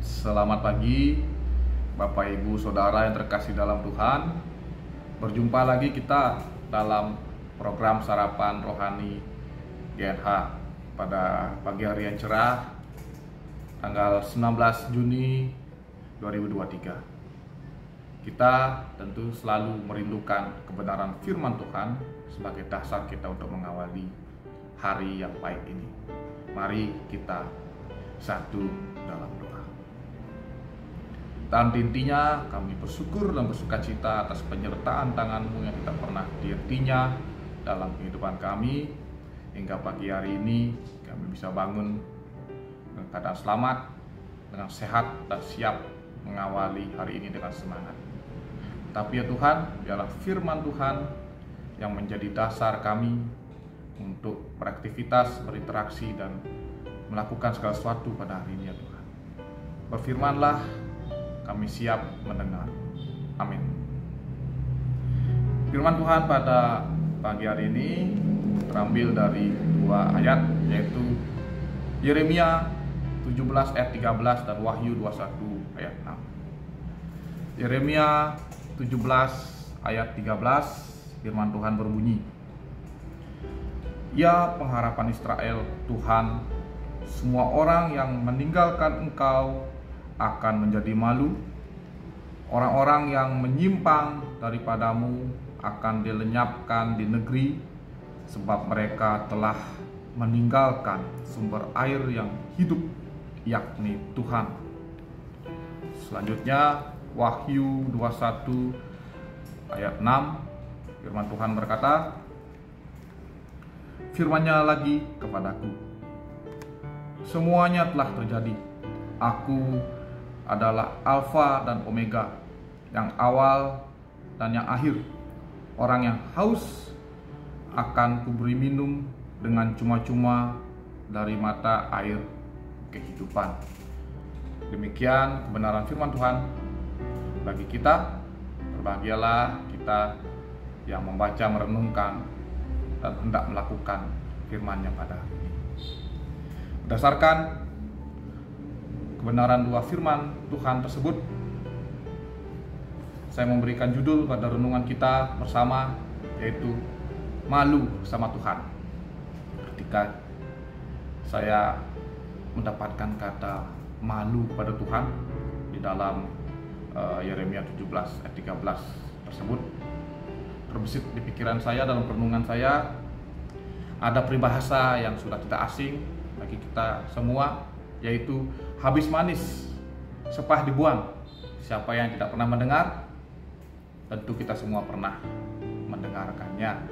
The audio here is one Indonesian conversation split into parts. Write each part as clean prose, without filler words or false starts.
Selamat pagi Bapak Ibu Saudara yang terkasih dalam Tuhan. Berjumpa lagi kita dalam program Sarapan Rohani GNH pada pagi hari yang cerah tanggal 19 Juni 2023. Kita tentu selalu merindukan kebenaran firman Tuhan sebagai dasar kita untuk mengawali hari yang baik ini. Mari kita satu dalam doa. Dan intinya kami bersyukur dan bersukacita atas penyertaan tangan-Mu yang tidak pernah dihentinya dalam kehidupan kami, hingga pagi hari ini kami bisa bangun dengan keadaan selamat, dengan sehat dan siap mengawali hari ini dengan semangat. Tapi ya Tuhan, biarlah firman Tuhan yang menjadi dasar kami untuk beraktivitas, berinteraksi dan melakukan segala sesuatu pada hari ini ya Tuhan. Berfirmanlah, kami siap mendengar. Amin. Firman Tuhan pada pagi hari ini terambil dari dua ayat, yaitu Yeremia 17 ayat 13 dan Wahyu 21 ayat 6. Yeremia 17 ayat 13, firman Tuhan berbunyi, "Ya pengharapan Israel, Tuhan, semua orang yang meninggalkan Engkau akan menjadi malu. Orang-orang yang menyimpang daripadamu akan dilenyapkan di negeri, sebab mereka telah meninggalkan sumber air yang hidup, yakni Tuhan." Selanjutnya Wahyu 21 ayat 6, firman Tuhan berkata, "Firman-Nya lagi kepadaku, semuanya telah terjadi. Aku adalah Alfa dan Omega, yang awal dan yang akhir. Orang yang haus akan kuberi minum dengan cuma-cuma dari mata air kehidupan." Demikian kebenaran firman Tuhan bagi kita. Berbahagialah kita yang membaca, merenungkan, dan hendak melakukan firman-Nya pada hari ini. Berdasarkan kebenaran dua firman Tuhan tersebut, saya memberikan judul pada renungan kita bersama, yaitu malu sama Tuhan. Ketika saya mendapatkan kata malu pada Tuhan di dalam Yeremia 17 ayat 13 tersebut, terbesit di pikiran saya, dalam renungan saya ada peribahasa yang sudah tidak asing bagi kita semua, yaitu habis manis sepah dibuang. Siapa yang tidak pernah mendengar? Tentu kita semua pernah mendengarkannya.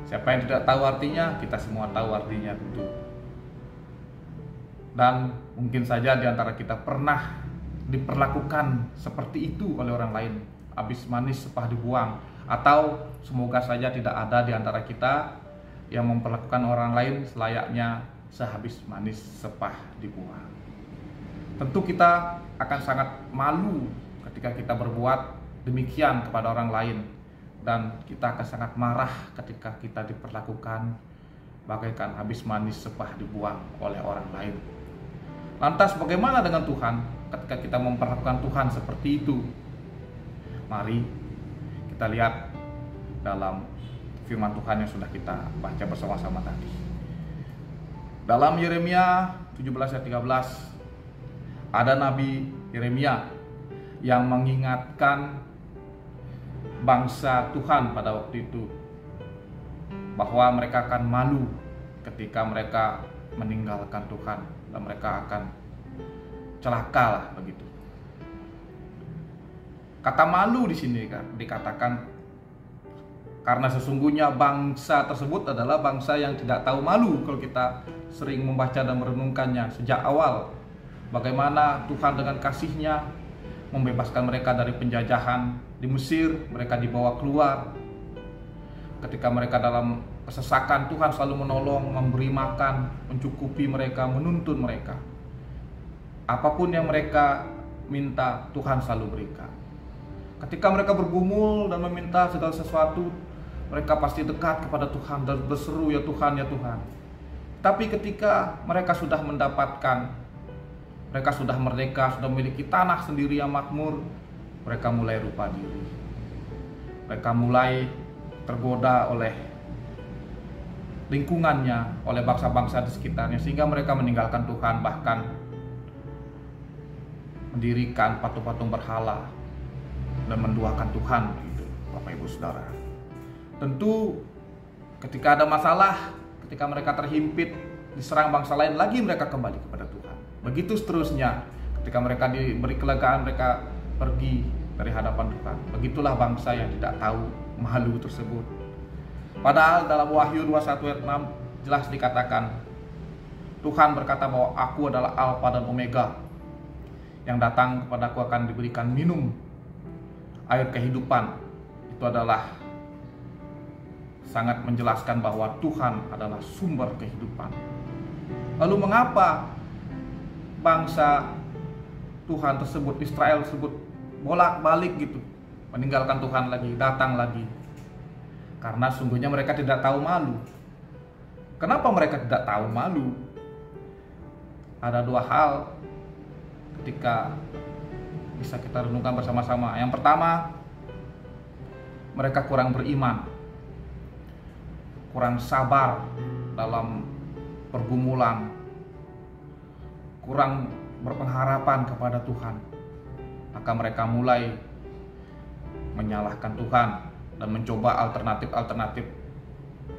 Siapa yang tidak tahu artinya? Kita semua tahu artinya tentu. Dan mungkin saja di antara kita pernah diperlakukan seperti itu oleh orang lain, habis manis sepah dibuang. Atau semoga saja tidak ada di antara kita yang memperlakukan orang lain selayaknya sehabis manis sepah dibuang. Tentu kita akan sangat malu ketika kita berbuat demikian kepada orang lain, dan kita akan sangat marah ketika kita diperlakukan bagaikan habis manis sepah dibuang oleh orang lain. Lantas bagaimana dengan Tuhan ketika kita memperlakukan Tuhan seperti itu? Mari kita lihat dalam firman Tuhan yang sudah kita baca bersama-sama tadi. Dalam Yeremia 17 ayat 13, ada Nabi Yeremia yang mengingatkan bangsa Tuhan pada waktu itu bahwa mereka akan malu ketika mereka meninggalkan Tuhan, dan mereka akan celaka lah begitu. Kata malu di sini dikatakan karena sesungguhnya bangsa tersebut adalah bangsa yang tidak tahu malu. Kalau kita sering membaca dan merenungkannya sejak awal, bagaimana Tuhan dengan kasih-Nya membebaskan mereka dari penjajahan di Mesir, mereka dibawa keluar. Ketika mereka dalam kesesakan, Tuhan selalu menolong, memberi makan, mencukupi mereka, menuntun mereka. Apapun yang mereka minta, Tuhan selalu berikan. Ketika mereka bergumul dan meminta segala sesuatu, mereka pasti dekat kepada Tuhan dan berseru, "Ya Tuhan, ya Tuhan." Tapi ketika mereka sudah mendapatkan, mereka sudah merdeka, sudah memiliki tanah sendiri yang makmur, mereka mulai lupa diri. Mereka mulai tergoda oleh lingkungannya, oleh bangsa-bangsa di sekitarnya, sehingga mereka meninggalkan Tuhan, bahkan mendirikan patung-patung berhala dan menduakan Tuhan, gitu, Bapak Ibu Saudara. Tentu ketika ada masalah, ketika mereka terhimpit, diserang bangsa lain, lagi mereka kembali kepada Tuhan. Begitu seterusnya, ketika mereka diberi kelegaan, mereka pergi dari hadapan Tuhan. Begitulah bangsa yang tidak tahu malu tersebut. Padahal dalam Wahyu 21 ayat 6 jelas dikatakan, Tuhan berkata bahwa aku adalah Alfa dan Omega, yang datang kepadaku akan diberikan minum air kehidupan. Itu adalah sangat menjelaskan bahwa Tuhan adalah sumber kehidupan. Lalu mengapa bangsa Tuhan tersebut, Israel tersebut, bolak-balik gitu, meninggalkan Tuhan lagi, datang lagi? Karena sungguhnya mereka tidak tahu malu. Kenapa mereka tidak tahu malu? Ada dua hal ketika bisa kita renungkan bersama-sama. Yang pertama, mereka kurang beriman, kurang sabar dalam pergumulan, kurang berpengharapan kepada Tuhan. Maka mereka mulai menyalahkan Tuhan dan mencoba alternatif-alternatif,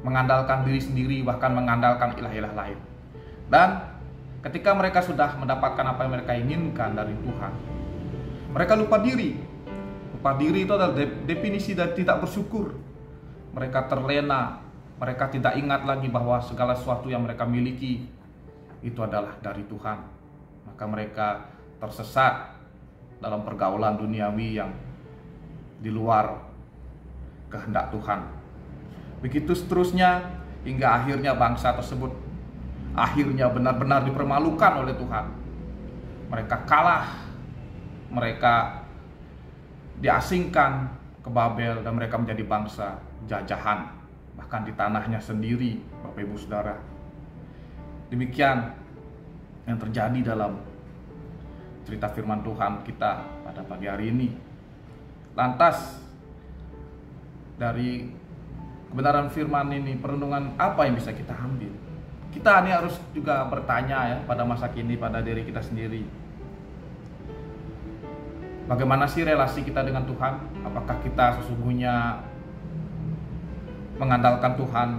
mengandalkan diri sendiri, bahkan mengandalkan ilah-ilah lain. Dan ketika mereka sudah mendapatkan apa yang mereka inginkan dari Tuhan, mereka lupa diri. Lupa diri itu adalah definisi dari tidak bersyukur. Mereka terlena, mereka tidak ingat lagi bahwa segala sesuatu yang mereka miliki itu adalah dari Tuhan. Maka mereka tersesat dalam pergaulan duniawi yang di luar kehendak Tuhan. Begitu seterusnya, hingga akhirnya bangsa tersebut akhirnya benar-benar dipermalukan oleh Tuhan. Mereka kalah, mereka diasingkan ke Babel, dan mereka menjadi bangsa jajahan, bahkan di tanahnya sendiri, Bapak Ibu Saudara. Demikian yang terjadi dalam cerita firman Tuhan kita pada pagi hari ini. Lantas dari kebenaran firman ini, perenungan apa yang bisa kita ambil? Kita ini harus juga bertanya ya pada masa kini, pada diri kita sendiri. Bagaimana sih relasi kita dengan Tuhan? Apakah kita sesungguhnya mengandalkan Tuhan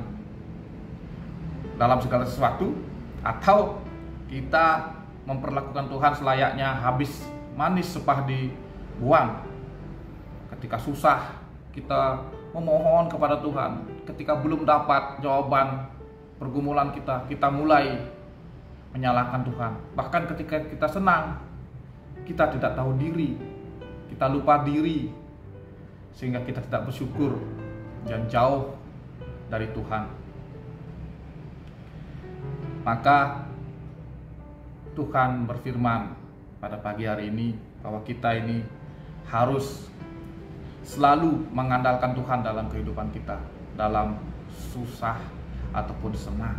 dalam segala sesuatu? Atau kita memperlakukan Tuhan selayaknya habis manis sepah dibuang? Ketika susah, kita memohon kepada Tuhan. Ketika belum dapat jawaban pergumulan kita, kita mulai menyalahkan Tuhan. Bahkan ketika kita senang, kita tidak tahu diri, kita lupa diri, sehingga kita tidak bersyukur dan jauh dari Tuhan. Maka Tuhan berfirman pada pagi hari ini bahwa kita ini harus selalu mengandalkan Tuhan dalam kehidupan kita, dalam susah ataupun senang.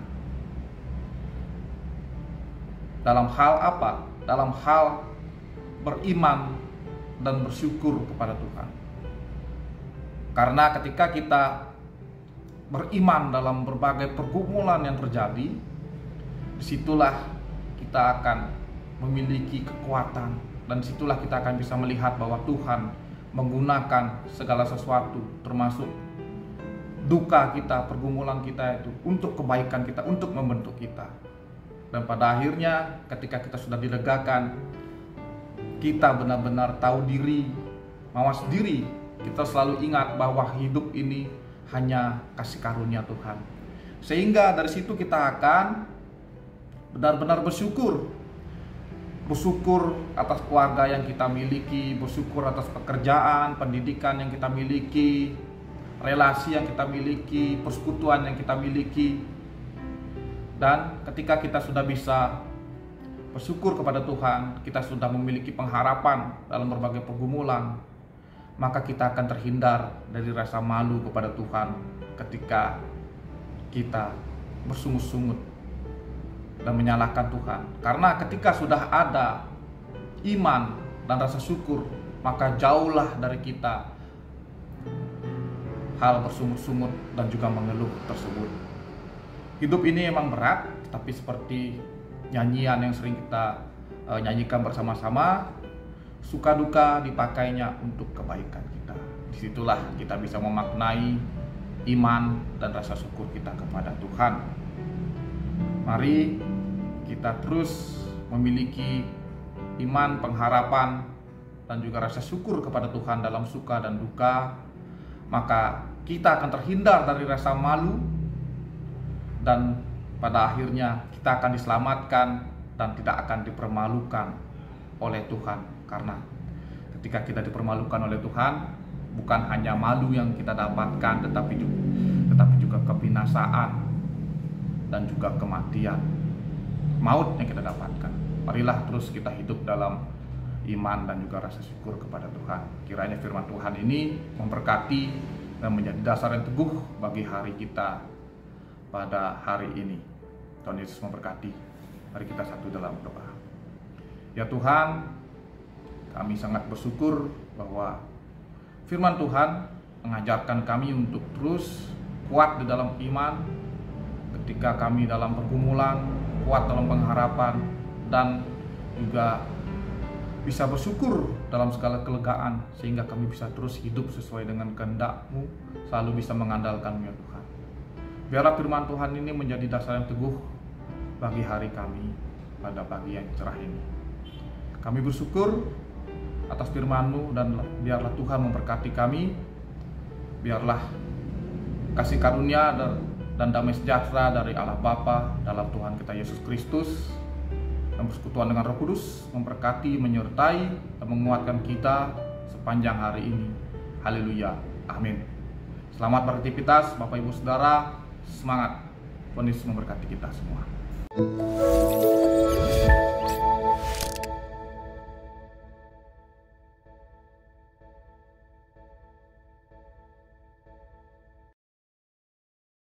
Dalam hal apa? Dalam hal beriman dan bersyukur kepada Tuhan. Karena ketika kita beriman dalam berbagai pergumulan yang terjadi, disitulah kita akan memiliki kekuatan, dan disitulah kita akan bisa melihat bahwa Tuhan menggunakan segala sesuatu, termasuk duka kita, pergumulan kita itu untuk kebaikan kita, untuk membentuk kita. Dan pada akhirnya ketika kita sudah dilegakan, kita benar-benar tahu diri, mawas diri, kita selalu ingat bahwa hidup ini hanya kasih karunia Tuhan. Sehingga dari situ kita akan benar-benar bersyukur. Bersyukur atas keluarga yang kita miliki, bersyukur atas pekerjaan, pendidikan yang kita miliki, relasi yang kita miliki, persekutuan yang kita miliki. Dan ketika kita sudah bisa bersyukur kepada Tuhan, kita sudah memiliki pengharapan dalam berbagai pergumulan, maka kita akan terhindar dari rasa malu kepada Tuhan ketika kita bersungut-sungut dan menyalahkan Tuhan. Karena ketika sudah ada iman dan rasa syukur, maka jauhlah dari kita hal bersungut-sungut dan juga mengeluh tersebut. Hidup ini emang berat, tapi seperti nyanyian yang sering kita nyanyikan bersama-sama, suka duka dipakainya untuk kebaikan kita. Disitulah kita bisa memaknai iman dan rasa syukur kita kepada Tuhan. Mari kita terus memiliki iman, pengharapan, dan juga rasa syukur kepada Tuhan dalam suka dan duka. Maka kita akan terhindar dari rasa malu, dan pada akhirnya kita akan diselamatkan dan tidak akan dipermalukan oleh Tuhan. Karena ketika kita dipermalukan oleh Tuhan, bukan hanya malu yang kita dapatkan, tetapi juga kebinasaan dan juga kematian, maut yang kita dapatkan. Marilah terus kita hidup dalam iman dan juga rasa syukur kepada Tuhan. Kiranya firman Tuhan ini memberkati dan menjadi dasar yang teguh bagi hari kita pada hari ini. Tuhan Yesus memberkati. Mari kita satu dalam doa. Ya Tuhan, kami sangat bersyukur bahwa firman Tuhan mengajarkan kami untuk terus kuat di dalam iman ketika kami dalam pergumulan, kuat dalam pengharapan, dan juga bisa bersyukur dalam segala kelegaan, sehingga kami bisa terus hidup sesuai dengan kehendak-Mu, selalu bisa mengandalkan-Mu ya Tuhan. Biarlah firman Tuhan ini menjadi dasar yang teguh bagi hari kami pada pagi yang cerah ini. Kami bersyukur atas firman-Mu, dan biarlah Tuhan memberkati kami. Biarlah kasih karunia dan damai sejahtera dari Allah Bapa dalam Tuhan kita Yesus Kristus dan persekutuan dengan Roh Kudus memberkati, menyertai, dan menguatkan kita sepanjang hari ini. Haleluya, amin. Selamat beraktivitas Bapak Ibu Saudara, semangat. Tuhan Yesus memberkati kita semua.